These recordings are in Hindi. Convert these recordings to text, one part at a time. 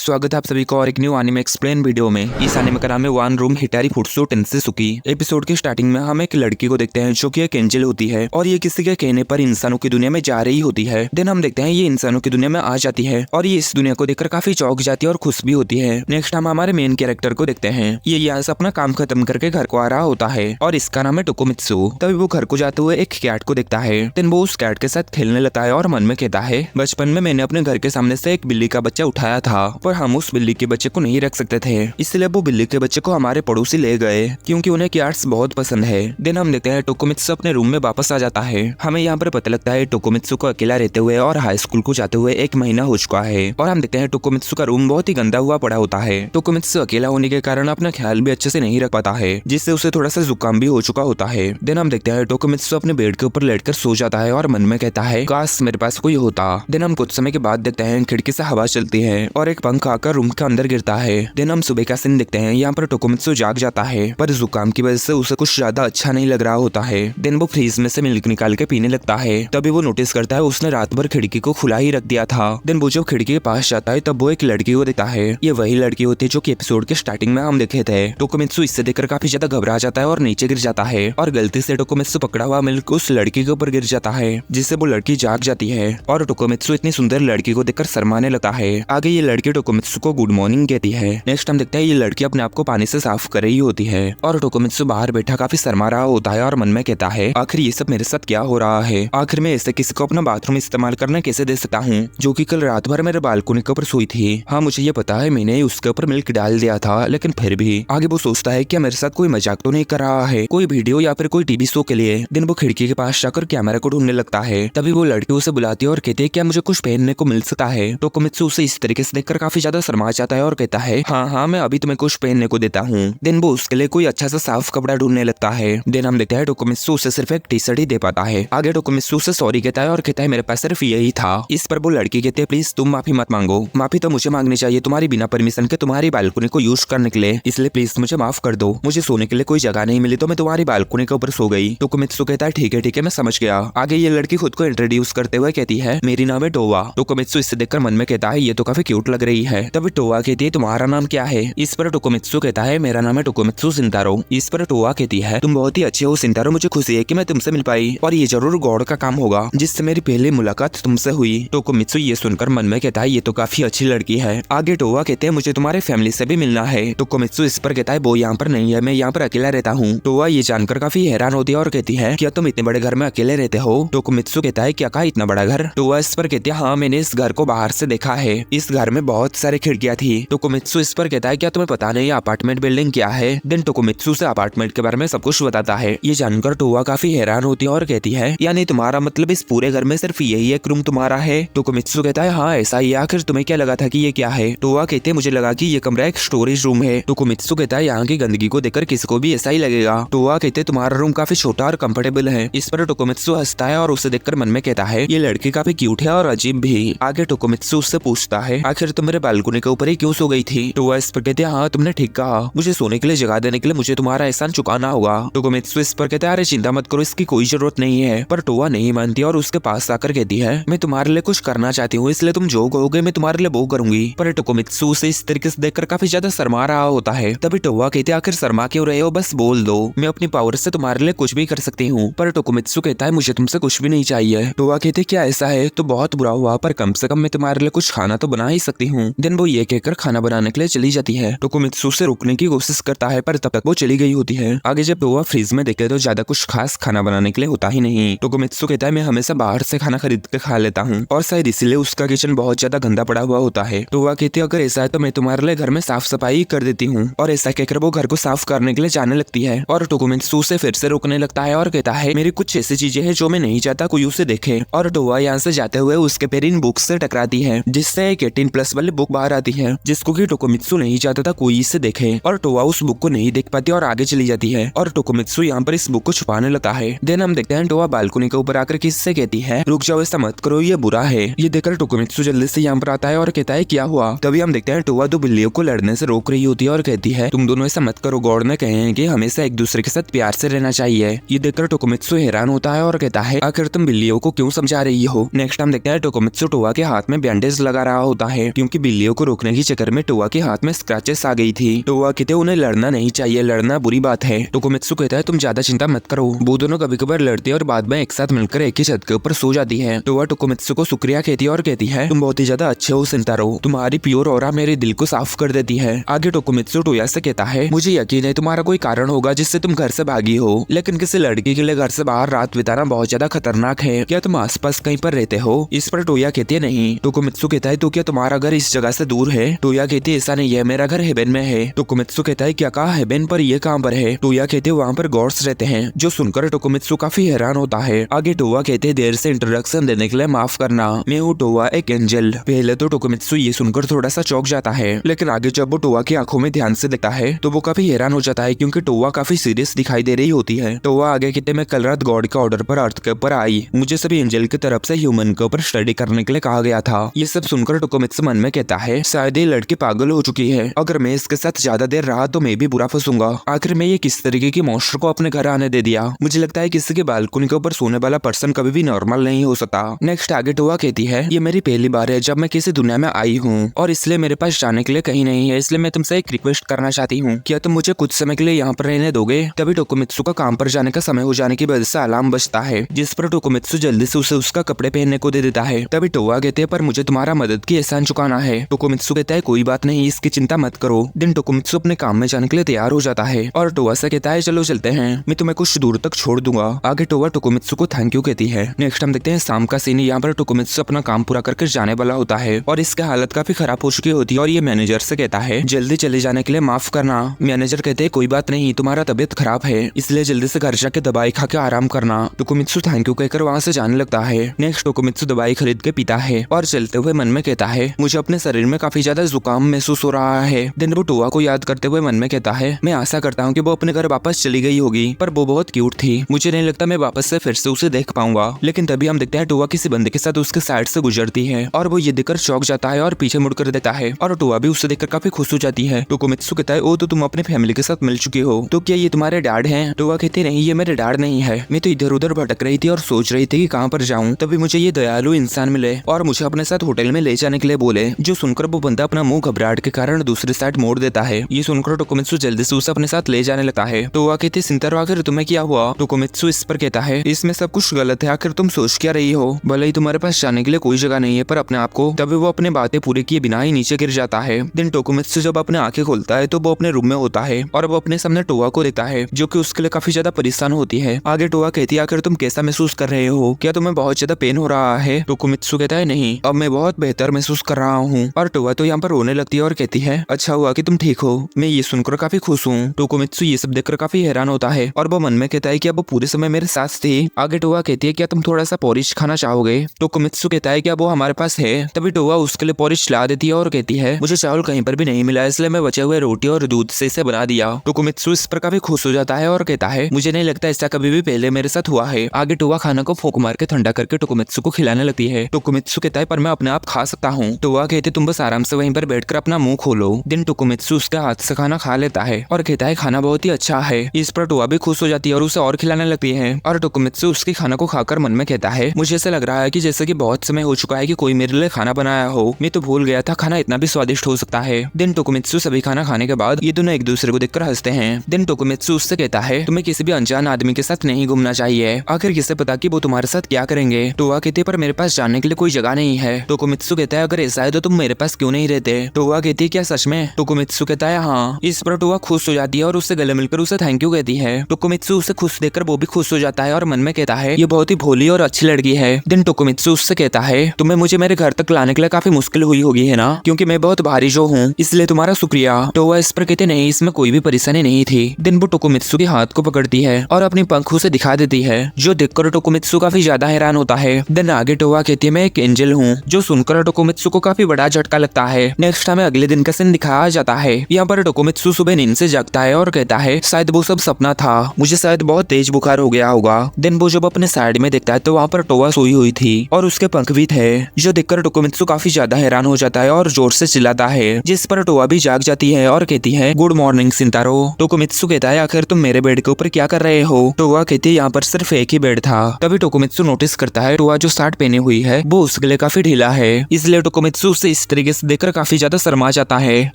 स्वागत है आप सभी को और एक न्यू एनिमे एक्सप्लेन वीडियो में। इस एनिमे का नाम है वन रूम हिटारी फुत्सु टेंसेसुकी। एपिसोड के स्टार्टिंग में हम एक लड़की को देखते हैं जो कि एक एंजल होती है और ये किसी के कहने पर इंसानों की दुनिया में जा रही होती है। देन हम देखते हैं ये इंसानों की दुनिया में आ जाती है और ये इस दुनिया को देखकर काफी चौंक जाती है और खुश भी होती है। नेक्स्ट हम हमारे मेन कैरेक्टर को देखते हैं। ये यहाँ से अपना काम खत्म करके घर को आ रहा होता है और इसका नाम है टोकोमित्सु। तभी वो घर को जाते हुए एक कैट को देखता है। देन वो उस कैट के साथ खेलने लगता है और मन में कहता है, बचपन में मैंने अपने घर के सामने से एक बिल्ली का बच्चा उठाया था पर हम उस बिल्ली के बच्चे को नहीं रख सकते थे, इसलिए वो बिल्ली के बच्चे को हमारे पड़ोसी ले गए क्योंकि उन्हें कैट्स बहुत पसंद है। देन हम देखते हैं टोकोमित्सु अपने रूम में वापस आ जाता है। हमें यहाँ पर पता लगता है टोकोमित्सु को अकेला रहते हुए और हाई स्कूल को जाते हुए 1 महीना हो चुका है और हम देखते हैं टोकोमित्सु का रूम बहुत ही गंदा हुआ पड़ा होता है। टोकोमित्सु अकेला होने के कारण अपना ख्याल भी अच्छे से नहीं रख पाता है जिससे उसे थोड़ा सा जुकाम भी हो चुका होता है। देन हम देखते हैं टोकोमित्सु अपने बेड के ऊपर लेटकर सो जाता है और मन में कहता है, काश मेरे पास कोई होता। देन हम कुछ समय के बाद देखते हैं खिड़की से हवा चलती है और एक पंख आकर रूम के अंदर गिरता है। देन हम सुबह का सीन देखते हैं। यहाँ पर टोकोमित्सु जाग जाता है पर जुकाम की वजह से उसे कुछ ज्यादा अच्छा नहीं लग रहा होता है। देन वो फ्रीज में से मिल्क निकाल के पीने लगता है। तभी वो नोटिस करता है उसने रात भर खिड़की को खुला ही रख दिया था। देन वो जब खिड़की के पास जाता है तब वो एक लड़की को देखता है। ये वही लड़की होती है जो कि एपिसोड के स्टार्टिंग में हम देखे थे। टोकोमित्सु इससे देखकर काफी ज्यादा घबरा जाता है और नीचे गिर जाता है और गलती से टोकोमित्सु पकड़ा हुआ मिल्क उस लड़की के ऊपर गिर जाता है जिससे वो लड़की जाग जाती है और टोकोमित्सु इतनी सुंदर लड़की को देखकर शर्माने लगता है। आगे ये लड़की टोकोमित्सु को गुड मॉर्निंग कहती है। नेक्स्ट हम देखते हैं ये लड़की अपने आप को पानी से साफ कर रही होती है और टोकोमित्सु बाहर बैठा काफी शर्मा रहा होता है और मन में कहता है, आखिर ये सब मेरे साथ क्या हो रहा है। आखिर मैं ऐसे किसी को अपना बाथरूम इस्तेमाल करना कैसे दे सकता हूँ जो कि कल रात भर मेरे बालकनी के ऊपर सोई थी। हाँ मुझे ये पता है मैंने उसके ऊपर मिल्क डाल दिया था, लेकिन फिर भी आगे वो सोचता है क्या मेरे साथ कोई मजाक तो नहीं कर रहा है, कोई वीडियो या फिर कोई टीवी शो के लिए। दिन वो खिड़की के पास जाकर कैमरा को ढूंढने लगता है। तभी वो लड़की उसे बुलाती है और कहती है क्या मुझे कुछ पहनने को मिल सकता है। टोकोमित्सु उसे इस तरीके से देखकर काफी ज्यादा शर्मा जाता है और कहता है, हाँ मैं अभी तुम्हें कुछ पहनने को देता हूँ। देन वो उसके लिए कोई अच्छा सा साफ कपड़ा ढूंढने लगता है। देन हम देखते हैं टोकोमित्सु उसे सिर्फ एक टी शर्ट ही दे पाता है। आगे टोकोमित्सु से सॉरी कहता है और कहता है मेरे पास सिर्फ यही था। इस पर वो लड़की कहती है, प्लीज तुम माफी मत मांगो, माफी तो मुझे मांगनी चाहिए तुम्हारी बिना परमिशन के तुम्हारी बालकनी को यूज करने के लिए, इसलिए प्लीज मुझे माफ कर दो। मुझे सोने के लिए कोई जगह नहीं मिली तो मैं तुम्हारी बालकनी के ऊपर सो गई। टोकोमित्सु कहता है ठीक है मैं समझ गया। आगे ये लड़की खुद को इंट्रोड्यूस करते हुए कहती है, मेरी नाम है टोवा। टोकोमित्सु इससे देखकर मन में कहता है ये तो काफी क्यूट लग रही है। तभी टोवा कहती है तुम्हारा नाम क्या है। इस पर टोकोमित्सु कहता है मेरा नाम है टोकोमित्सु शिंतारो। इस पर टोवा कहती है तुम बहुत ही अच्छे हो शिंतारो, मुझे खुशी है कि मैं तुमसे मिल पाई और ये जरूर गॉड का काम होगा जिससे मेरी पहली मुलाकात तुमसे हुई। टोकोमित्सु ये सुनकर मन में कहता है ये तो काफी अच्छी लड़की है। आगे टोवा कहते हैं मुझे तुम्हारे फैमिली से भी मिलना है। टोकोमित्सु इस पर कहता है वो यहाँ पर नहीं है, मैं यहाँ पर अकेला रहता हूँ। टोवा ये जानकर काफी हैरान होती है और कहती है क्या तुम इतने बड़े घर में अकेले रहते हो। टोकोमित्सु कहता है क्या कहा इतना बड़ा घर। टोवा इस पर कहती है हाँ मैंने इस घर को बाहर से देखा है, इस घर में बहुत सारी खिड़कियां थी। टोकोमित्सु इस पर कहता है क्या तुम्हें पता नहीं अपार्टमेंट बिल्डिंग क्या है। देन टोकोमित्सु से अपार्टमेंट के बारे में सब कुछ बताता है। ये जानकर टोवा काफी हैरान होती है और कहती है यानी तुम्हारा मतलब इस पूरे घर में सिर्फ यही एक रूम तुम्हारा है। टोकोमित्सु कहता है हाँ ऐसा ही। आखिर तुम्हें क्या लगा था कि ये क्या है। टोवा कहते हैं मुझे लगा कि ये कमरा एक स्टोरेज रूम है। टोकोमित्सु कहता है यहाँ की गंदगी को देखकर किसी को भी ऐसा ही लगेगा। टोवा कहते तुम्हारा रूम काफी छोटा और कंफर्टेबल है। इस पर टोकोमित्सु हंसता है और उसे देखकर मन में कहता है ये लड़की काफी क्यूट है और अजीब भी। आगे टोकोमित्सु उससे पूछता है आखिर तुम मेरे बालकनी के ऊपर ही क्यों सो गई थी। टोवा इस पर कहते हैं हाँ तुमने ठीक कहा, मुझे सोने के लिए जगह देने के लिए मुझे तुम्हारा एहसान चुकाना होगा। टोकोमित्सु इस पर कहते हैं अरे चिंता मत करो, इसकी कोई जरूरत नहीं है। पर टोवा नहीं मानती और उसके पास आकर कहती है मैं तुम्हारे लिए कुछ करना चाहती हूँ, इसलिए तुम जो कहोगे मैं तुम्हारे लिए वो करूंगी। पर टोकोमित्सु उसे इस तरीके से देखकर काफी ज्यादा शर्मा रहा होता है। तभी टोवा कहते आखिर शर्मा क्यों रहे हो, बस बोल दो, मैं अपनी पावर से तुम्हारे लिए कुछ भी कर सकती हूँ। पर टोकोमित्सु कहता है मुझे तुमसे कुछ भी नहीं चाहिए। टोवा कहते क्या ऐसा है तो बहुत बुरा हुआ, पर कम से कम मैं तुम्हारे लिए कुछ खाना तो बना ही सकती हूँ। देन वो ये कहकर खाना बनाने के लिए चली जाती है। टोकोमित्सु से रुकने की कोशिश करता है पर तब तक वो चली गई होती है। आगे जब टोवा फ्रिज में देखते तो ज्यादा कुछ खास खाना बनाने के लिए होता ही नहीं। टोकोमित्सु कहता है मैं हमेशा बाहर से खाना खरीद के खा लेता हूँ और शायद इसीलिए उसका किचन बहुत ज्यादा गंदा पड़ा हुआ होता है। टोवा कहती है अगर ऐसा है तो मैं तुम्हारे लिए घर में साफ सफाई कर देती हूँ। और ऐसा कहकर वो घर को साफ करने के लिए जाने लगती है और टोकोमित्सु से फिर से रोकने लगता है और कहता है मेरी कुछ ऐसी चीजें हैं जो मैं नहीं चाहता कोई उसे देखे। और टोवा यहाँ से जाते हुए उसके पैर इन बुक से टकराती है जिससे एक 18+ वाली बुक बाहर आती है जिसको कि टोकोमित्सु नहीं चाहता था कोई इसे देखे। और टोवा उस बुक को नहीं देख पाती और आगे चली जाती है और टोकोमित्सु यहाँ पर इस बुक को छुपाने लगता है। देन हम देखते हैं टोवा बालकनी के ऊपर आकर किससे कहती है रुक जाओ ऐसा मत करो ये बुरा है। ये देखकर टोकोमित्सु जल्दी से यहाँ पर आता है और कहता है क्या हुआ। तभी हम देखते हैं टोवा दो बिल्लियों को लड़ने से रोक रही होती है और कहती है तुम दोनों ऐसा मत करो, गॉड ने कहे हैं कि हमेशा एक दूसरे के साथ प्यार से रहना चाहिए। ये देखकर टोकोमित्सु हैरान होता है और कहता है आखिर तुम बिल्लियों को क्यों समझा रही हो। नेक्स्ट हम देखते हैं टोकोमित्सु टोवा के हाथ में बैंडेज लगा रहा होता है क्योंकि बिल्लियों को रोकने के चक्कर में टोआ के हाथ में स्क्रैचेस आ गई थी। टोआ कहते उन्हें लड़ना नहीं चाहिए, लड़ना बुरी बात है। टोकोमित्सु कहता है तुम ज्यादा चिंता मत करो। वो दोनों कभी कभार लड़ती है और बाद में एक साथ मिलकर एक ही छत के ऊपर सो जाती है। टोआ टोकोमित्सु को शुक्रिया कहती है और कहती है तुम बहुत ही ज्यादा अच्छे हो सिंतारो, तुम्हारी प्योर ऑरा मेरे दिल को साफ कर देती है। आगे टोकोमित्सु टोया से कहता है मुझे यकीन है तुम्हारा कोई कारण होगा जिससे तुम घर से भागी हो, लेकिन किसी लड़की के लिए घर से बाहर रात बिताना बहुत ज्यादा खतरनाक है। क्या तुम आसपास कहीं पर रहते हो? इस पर टोया कहती है नहीं। टोकोमित्सु कहता है तो क्या तुम्हारा घर इस जगह से दूर है? टोया कहती है ऐसा नहीं है, मेरा घर हेबेन में है। टोकोमित्सु कहता है क्या कहा हेबेन, पर ये कहाँ पर है? टोया कहते हैं वहाँ पर गॉड्स रहते हैं। जो सुनकर टोकोमित्सु काफी हैरान होता है। आगे टोआ कहते हैं देर से इंट्रोडक्शन देने के लिए माफ करना, मैं हूँ टोआ एक एंजल। पहले तो टोकोमित्सु ये सुनकर थोड़ा सा चौंक जाता है, लेकिन आगे जब वो टोआ की आंखों में ध्यान से देखता है तो वो काफी हैरान हो जाता है क्योंकि टोआ काफी सीरियस दिखाई दे रही होती है। टोआ आगे कहते मैं कल रात गॉड के ऑर्डर पर अर्थ के ऊपर आई, मुझे सभी एंजल की तरफ से ह्यूमन के ऊपर स्टडी करने के लिए कहा गया था। ये सब सुनकर टोकोमित्सु मन में कहता है शायद ये लड़की पागल हो चुकी है, अगर मैं इसके साथ ज्यादा देर रहा तो मैं भी बुरा फंसूंगा। आखिर में ये किस तरीके की मॉन्स्टर को अपने घर आने दे दिया। मुझे लगता है किसी के बालकनी के ऊपर सोने वाला पर्सन कभी भी नॉर्मल नहीं हो सकता। नेक्स्ट आगे टोआ कहती है ये मेरी पहली बार है जब मैं किसी दुनिया में आई हूँ और इसलिए मेरे पास जाने के लिए कहीं नहीं है, इसलिए मैं तुमसे एक रिक्वेस्ट करना चाहती हूँ, क्या तुम मुझे कुछ समय के लिए यहाँ पर रहने दोगे? तभी टोकोमित्सु का काम पर जाने का समय हो जाने की वजह से अलार्म बजता है, जिस पर टोकोमित्सु जल्दी से उसे उसका कपड़े पहनने को दे देता है। तभी टोआ कहते हैं पर मुझे तुम्हारा मदद की एहसान चुकाना है। टोकोमित्सु कहता है कोई बात नहीं, इसकी चिंता मत करो। दिन टोकोमित्सु अपने काम में जाने के लिए तैयार हो जाता है और टोआ से कहता है चलो चलते हैं, मैं तुम्हें कुछ दूर तक छोड़ दूंगा। आगे टोआ टोकोमित्सु को थैंक यू कहती है। नेक्स्ट हम देखते हैं शाम का सीन। यहाँ पर टोकोमित्सु अपना काम पूरा करके जाने वाला होता है और इसकी हालत काफी खराब हो चुकी होती है और ये मैनेजर से कहता है जल्दी चले जाने के लिए माफ करना। मैनेजर कहते हैं कोई बात नहीं, तुम्हारा तबियत खराब है इसलिए जल्दी से घर जाके दवाई खा के आराम करना। टोकोमित्सु थैंक यू कहकर वहाँ से जाने लगता है। नेक्स्ट टोकोमित्सु दवाई खरीद के पीता है और चलते हुए मन में कहता है मुझे अपने शरीर में काफी ज्यादा जुकाम महसूस हो रहा है। दिन वो टोआ को याद करते हुए मन में कहता है मैं आशा करता हूँ कि वो अपने घर वापस चली गई होगी, पर वो बहुत क्यूट थी, मुझे नहीं लगता मैं वापस से फिर से उसे देख पाऊंगा। लेकिन तभी हम देखते हैं टोआ किसी बंदे के साथ उसके साइड से गुजरती है और वो ये देखकर चौंक जाता है और पीछे मुड़कर देता है और टोआ भी उसे देखकर काफी खुश हो जाती है। टोकोमित्सु कहता है ओ तो तुम अपने फैमिली के साथ मिल चुके हो, तो क्या ये तुम्हारे डैड हैं? टोआ कहते नहीं ये मेरे डैड नहीं है, मैं तो इधर उधर भटक रही थी और सोच रही थी कि कहाँ पर जाऊँ, तभी मुझे ये दयालु इंसान मिले और मुझे अपने साथ होटल में ले जाने के लिए बोले। जो सुनकर वो बंदा अपना मुंह घबराहट के कारण दूसरी साइड मोड़ देता है। ये सुनकर टोकोमित्सु जल्दी से उसे अपने साथ ले जाने लगता है। टोआ कहते सिंतारो आखिर तुम्हें क्या हुआ? टोकोमित्सु इस पर कहता है इसमें सब कुछ गलत है, आखिर तुम सोच क्या रही हो? भले ही तुम्हारे पास जाने के लिए कोई जगह नहीं है पर अपने आप को। तभी वो अपने बातें पूरी किए बिना ही नीचे गिर जाता है। दिन टोकोमित्सु जब अपने आंखें खोलता है तो वो अपने रूम में होता है और वो अपने सामने टोआ को देखता है जो कि उसके लिए काफी ज्यादा परेशान होती है। आगे टोआ कहती है आखिर तुम कैसा महसूस कर रहे हो, क्या तुम्हें बहुत ज्यादा पेन हो रहा है? टोकोमित्सु कहता है नहीं, अब मैं बहुत बेहतर महसूस कर रहा हूँ। और टोआ तो यहाँ पर रोने लगती है और कहती है अच्छा हुआ कि तुम ठीक हो, मैं ये सुनकर काफी खुश हूँ। टोकोमित्सु ये सब देखकर काफी हैरान होता है और वो मन में कहता है कि अब वो पूरे समय मेरे साथ थी। आगे टोआ कहती है क्या तुम थोड़ा सा पोरिश खाना चाहोगे? टोकोमित्सु कहता है क्या वो हमारे पास है? तभी टोआ उसके लिए पोरिश ला देती है और कहती है मुझे चावल कहीं पर भी नहीं मिला इसलिए मैं बचे हुए रोटी और दूध से इसे बना दिया। टोकोमित्सु इस पर काफी खुश हो जाता है और कहता है मुझे नहीं लगता ऐसा कभी भी पहले मेरे साथ हुआ है। आगे टोआ खाना को फूंक मार के ठंडा करके टोकोमित्सु को खिलाने लगती है। टोकोमित्सु कहता है पर मैं अपने आप खा सकता हूँ। टोआ कहते तुम बस आराम से वहीं पर बैठकर अपना मुंह खोलो। दिन टोकोमित्सु उसके हाथ से खाना खा लेता है और कहता है खाना बहुत ही अच्छा है। इस पर टोआ भी खुश हो जाती है और उसे और खिलाने लगती है और टोकोमित्सु उसके खाना को खाकर मन में कहता है मुझे ऐसा लग रहा है कि जैसे कि बहुत समय हो चुका है कि कोई मेरे लिए खाना बनाया हो, मैं तो भूल गया था खाना इतना भी स्वादिष्ट हो सकता है। दिन टोकोमित्सु सभी खाना खाने के बाद ये दोनों एक दूसरे को देखकर हंसते हैं। दिन टोकोमित्सु उससे कहता है तुम्हें किसी भी अनजान आदमी के साथ नहीं घूमना चाहिए, आखिर किसे पता कि वो तुम्हारे साथ क्या करेंगे। टोआ कहते पर मेरे पास जाने के लिए कोई जगह नहीं है। टोकोमित्सु कहता है अगर ऐसा है तो तुम मेरे पास क्यों नहीं रहते? टोआ कहती है क्या सच में? टोकोमित्सु कहता है हाँ। इस पर टोआ खुश हो जाती है और उससे गले मिलकर उसे थैंक यू कहती है। टोकोमित्सु उसे खुश देखकर वो भी खुश हो जाता है और मन में कहता है ये बहुत ही भोली और अच्छी लड़की है। दिन टोकोमित्सु उससे कहता है तुम्हें मुझे मेरे घर तक लाने के लिए काफी मुश्किल हुई होगी है ना, क्योंकि मैं बहुत भारी जो हूँ, इसलिए तुम्हारा शुक्रिया। टोआ इस पर कहते नहीं इसमें कोई भी परेशानी नहीं थी। दिन वो टोकोमित्सु के हाथ को पकड़ती है और अपनी पंखों से दिखा देती है जो देखकर टोकोमित्सु काफी ज्यादा हैरान होता है। दिन आगे टोआ कहती है मैं एक एंजल हूँ, जो सुनकर टोकोमित्सु को काफी बड़ा झटका लगता है। नेक्स्ट हमें अगले दिन का सीन दिखाया जाता है। यहाँ पर टोकोमित्सु सुबह नींद से जागता है और कहता है शायद वो सब सपना था, मुझे शायद बहुत तेज बुखार हो गया होगा। दिन वो जब अपने साइड में देखता है तो वहाँ पर टोआ सोई हुई थी और उसके पंख भी थे, जो देखकर टोकोमित्सु काफी ज्यादा हैरान हो जाता है और जोर से चिल्लाता है, जिस पर टोआ भी जाग जाती है और कहती है गुड मॉर्निंग सिंतारो। टोकोमित्सु कहता है आखिर तुम मेरे बेड के ऊपर क्या कर रहे हो? टोआ कहती है यहाँ पर सिर्फ एक ही बेड था। तभी टोकोमित्सु नोटिस करता है टोआ जो शर्ट पहनी हुई है वो उसके लिए काफी ढीला है, इसलिए टोकोमित्सु उससे इस तरीके से देखकर काफी ज्यादा शर्मा जाता है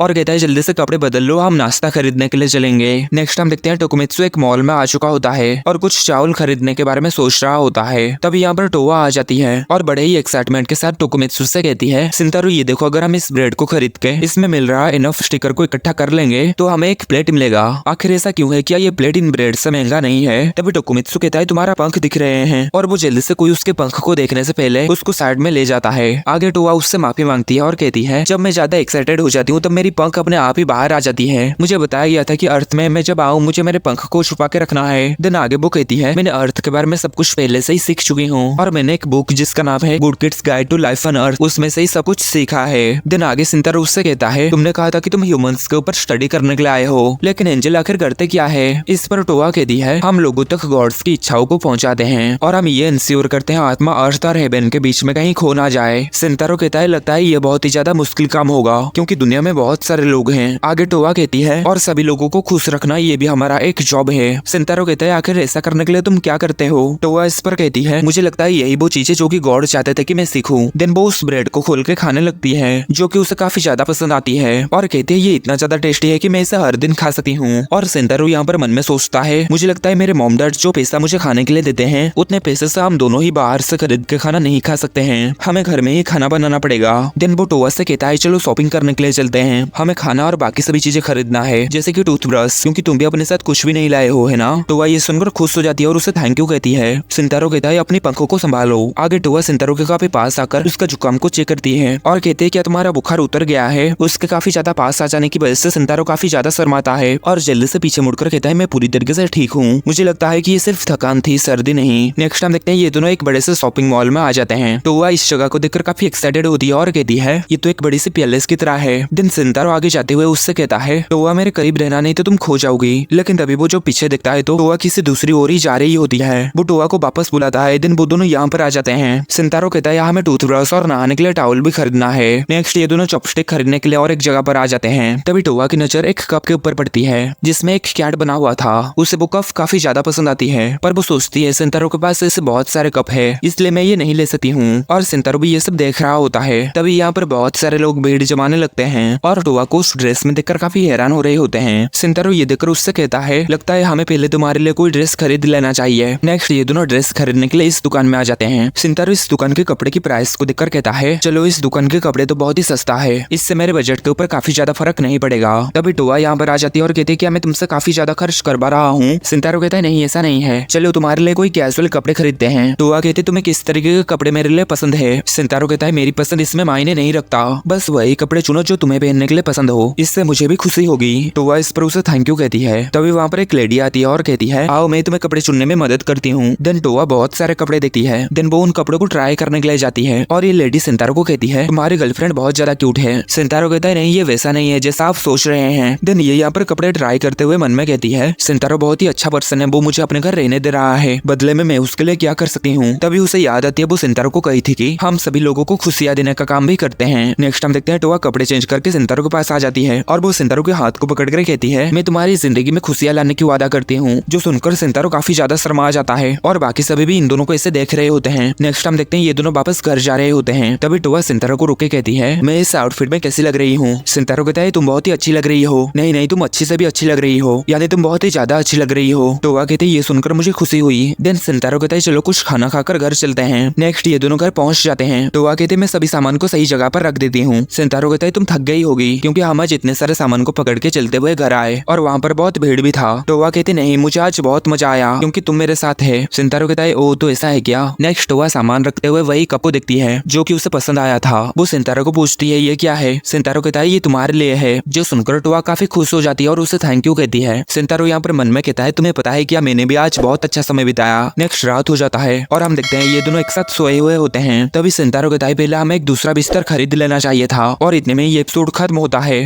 और कहता है जल्दी से कपड़े बदल लो, हम नाश्ता खरीदने के लिए चलेंगे। नेक्स्ट हम देखते हैं टोकुमित्सु एक मॉल में आ चुका होता है और कुछ चावल खरीदने के बारे में सोच रहा होता है। तभी यहाँ पर टोवा आ जाती है और बड़े ही एक्साइटमेंट के साथ टोकुमित्सु से कहती है, शिंतारो ये देखो, अगर हम इस ब्रेड को खरीद के इसमें मिल रहा इनफ स्टिकर को इकट्ठा कर लेंगे तो हमें एक प्लेट मिलेगा। आखिर ऐसा क्यों है, क्या ये प्लेट इन ब्रेड से महंगा नहीं है? तभी टोकुमित्सु कहता है तुम्हारा पंख दिख रहे हैं और वो जल्दी से कोई उसके पंख को देखने से पहले उसको साइड में ले जाता है। आगे टोवा उससे माफी मांगती है और कहती है जब मैं ज्यादा एक्साइटेड हो जाती हूँ तब मेरी पंख अपने आप ही बाहर आ जाती है। मुझे बताया गया था कि अर्थ में मैं जब आऊँ मुझे मेरे पंख को छुपा के रखना है। देन आगे वो कहती है मैंने अर्थ के बारे में सब कुछ पहले से ही सीख चुकी हूँ और मैंने एक बुक जिसका नाम है good kids guide to life on earth उसमें से ही सब कुछ सीखा है। देन आगे शिंतारो उससे कहता है तुमने कहा था कि तुम ह्यूमंस के ऊपर स्टडी करने के लिए आए हो, लेकिन एंजल आखिर करते क्या है? इस पर टोवा कहती है हम लोगों तक गॉड्स की इच्छाओं को पहुंचाते हैं और हम ये इंश्योर करते हैं आत्मा अर्थ और हेवन के बीच में कहीं खो ना जाए। शिंतारो कहता है लगता है ये बहुत ही ज्यादा मुश्किल काम होगा क्योंकि दुनिया में बहुत सारे लोग हैं। आगे टोवा कहती है और सभी लोगों को खुश रखना ये भी हमारा एक जॉब है। शिंतारो कहता है आखिर ऐसा करने के लिए तुम क्या करते हो? टोवा इस पर कहती है मुझे लगता है यही वो चीजें जो कि गॉड चाहते थे कि मैं सीखूं। देन वो उस ब्रेड को खोल के खाने लगती है जो कि उसे काफी ज्यादा पसंद आती है और कहती है ये इतना ज्यादा टेस्टी है कि मैं इसे हर दिन खा सकती हूँ। और शिंतारो यहाँ पर मन में सोचता है मुझे लगता है मेरे मॉम डैड जो पैसा मुझे खाने के लिए देते हैं उतने पैसे से हम दोनों ही बाहर से खरीद के खाना नहीं खा सकते हैं, हमें घर में ही खाना बनाना पड़ेगा। देन वो टोवा से कहता है चलो शॉपिंग करने के लिए चलते हैं, हमें खाना और बाकी सभी चीजें खरीदना है जैसे कि टूथब्रश, क्योंकि तुम भी अपने साथ कुछ भी नहीं लाए हो है ना। टोवा ये सुनकर खुश हो जाती है और उसे थैंक यू कहती है। शिंतारो कहता है अपनी पंखों को संभालो। आगे टोवा शिंतारो के काफी पास आकर उसका जुकाम को चेक करती है और कहते हैं क्या तुम्हारा बुखार उतर गया है? उसके काफी ज्यादा पास आ जाने की वजह से शिंतारो काफी ज्यादा शर्माता है और जल्दी से पीछे मुड़कर कहता है मैं पूरी तरीके से ठीक हूँ, मुझे लगता है कि ये सिर्फ थकान थी, सर्दी नहीं। नेक्स्ट टाइम देखते हैं ये दोनों एक बड़े से शॉपिंग मॉल में आ जाते हैं। टोवा इस जगह को देखकर काफी एक्साइटेड होती है और कहती है ये तो एक बड़ी सी पैलेस की तरह है। दिन शिंतारो आगे जाते हुए उससे कहता है टोवा मेरे करीब रहना नहीं तो तुम खो जाओगी। लेकिन तभी वो जो पीछे देखता है तो टोवा किसी दूसरी ओर ही जा रही होती है। वो टोवा को वापस बुलाता है। दिन वो दोनों यहाँ पर आ जाते हैं। शिंतारो कहता है यहाँ हमें टूथब्रश और नहाने के लिए टॉवल भी खरीदना है। नेक्स्ट ये दोनों चॉपस्टिक खरीदने के लिए और एक जगह पर आ जाते हैं। तभी टोवा की नजर एक कप के ऊपर पड़ती है जिसमें एक कैट बना हुआ था। उसे वो कप काफी ज्यादा पसंद आती है पर वो सोचती है शिंतारो के पास ऐसे बहुत सारे कप है इसलिए मैं ये नहीं ले सकती हूँ और शिंतारो भी ये सब देख रहा होता है। तभी यहाँ पर बहुत सारे लोग भीड़ जमाने लगते हैं और टोवा को उस ड्रेस में देखकर काफी हैरान हो रहे होते हैं। शिंतारो ये देखकर उससे कहता है लगता है हमें पहले तुम्हारे लिए कोई ड्रेस खरीद लेना चाहिए। नेक्स्ट ये दोनों ड्रेस खरीदने के लिए इस दुकान में आ जाते हैं। शिंतारो इस दुकान के कपड़े की प्राइस को देखकर कहता है चलो इस दुकान के कपड़े तो बहुत ही सस्ता है, इससे मेरे बजट के ऊपर काफी ज्यादा फर्क नहीं पड़ेगा। तभी टोवा यहाँ पर आ जाती है और कहती है क्या मैं तुमसे काफी ज्यादा खर्च करवा रहा हूँ? शिंतारो कहता है नहीं ऐसा नहीं है, चलो तुम्हारे लिए कोई कैजुअल कपड़े खरीदते हैं। टोवा कहते तुम्हें किस तरीके के कपड़े मेरे लिए पसंद है? शिंतारो कहता है मेरी पसंद इसमें मायने नहीं रखता, बस वही कपड़े चुनो जो तुम्हें पहनने के लिए पसंद हो, इससे मुझे भी खुशी होगी। टोवा इस पर उसे थैंक यू कहती है। तभी वहाँ पर एक लेडी आती है और कहती है आओ मैं तुम्हें कपड़े चुनने में मदद करती हूँ। देन टोवा बहुत सारे कपड़े देखती है। देन वो उन कपड़ों को ट्राई करने के लिए जाती है और ये लेडी शिंतारो को कहती है तुम्हारी गर्लफ्रेंड बहुत ज्यादा क्यूट है। शिंतारो कहता है नहीं ये वैसा नहीं है जैसा आप सोच रहे हैं। देन ये यहाँ पर कपड़े ट्राई करते हुए मन में कहती है शिंतारो बहुत ही अच्छा पर्सन है, वो मुझे अपने घर रहने दे रहा है, बदले में मैं उसके लिए क्या कर सकती हूँ। तभी उसे याद आती है वो शिंतारो को कही थी कि हम सभी लोगों को खुशियां देने का काम भी करते हैं। नेक्स्ट हम देखते हैं टोवा कपड़े चेंज करके शिंतारो के पास आ जाती है और वो शिंतारो के हाथ को पकड़ कर कहती है मैं तुम्हारी जिंदगी में खुशियां लाने की वादा करती हूँ। जो सुनकर शिंतारो काफी ज्यादा शर्मा जाता है और बाकी सभी भी इन दोनों को ऐसे देख रहे होते हैं। नेक्स्ट हम देखते हैं ये दोनों वापस घर जा रहे होते हैं। तभी टोवा शिंतारो को रुके कहती है मैं इस आउटफिट में कैसी लग रही हूँ? शिंतारो कहता है तुम बहुत ही अच्छी लग रही हो। नहीं नहीं तुम अच्छी से भी अच्छी लग रही हो, यानी तुम बहुत ही ज्यादा अच्छी लग रही हो। टोवा कहते ये सुनकर मुझे खुशी हुई। देन शिंतारो कहता है चलो कुछ खाना खाकर घर चलते हैं। नेक्स्ट ये दोनों घर पहुंच जाते हैं। टोवा कहते मैं सभी सामान को सही जगह पर रख देती हूँ। शिंतारो कहता है तुम थक गई होगी क्योंकि हम आज इतने सारे सामान को पकड़ के चलते हुए घर आए और वहाँ पर बहुत भीड़ भी था। टोवा कहते नहीं मुझे आज बहुत मजा आया क्योंकि तुम मेरे साथ है। शिंतारो कहता है ओ तो ऐसा है क्या? नेक्स्ट टोवा सामान रखते हुए वही कप को देखती है जो कि उसे पसंद आया था। वो शिंतारो को पूछती है ये क्या है? शिंतारो कहता है ये तुम्हारे लिए है। जो सुनकर टोवा काफी खुश हो जाती है और उसे थैंक यू कहती है। शिंतारो यहाँ पर मन में कहता है तुम्हें पता है क्या मैंने भी आज बहुत अच्छा समय बिताया। नेक्स्ट रात हो जाता है और हम देखते हैं ये दोनों एक साथ सोए हुए होते हैं। तभी शिंतारो कहता है पहले हमें एक दूसरा बिस्तर खरीद लेना चाहिए था और इतने में ये एपिसोड खत्म होता है।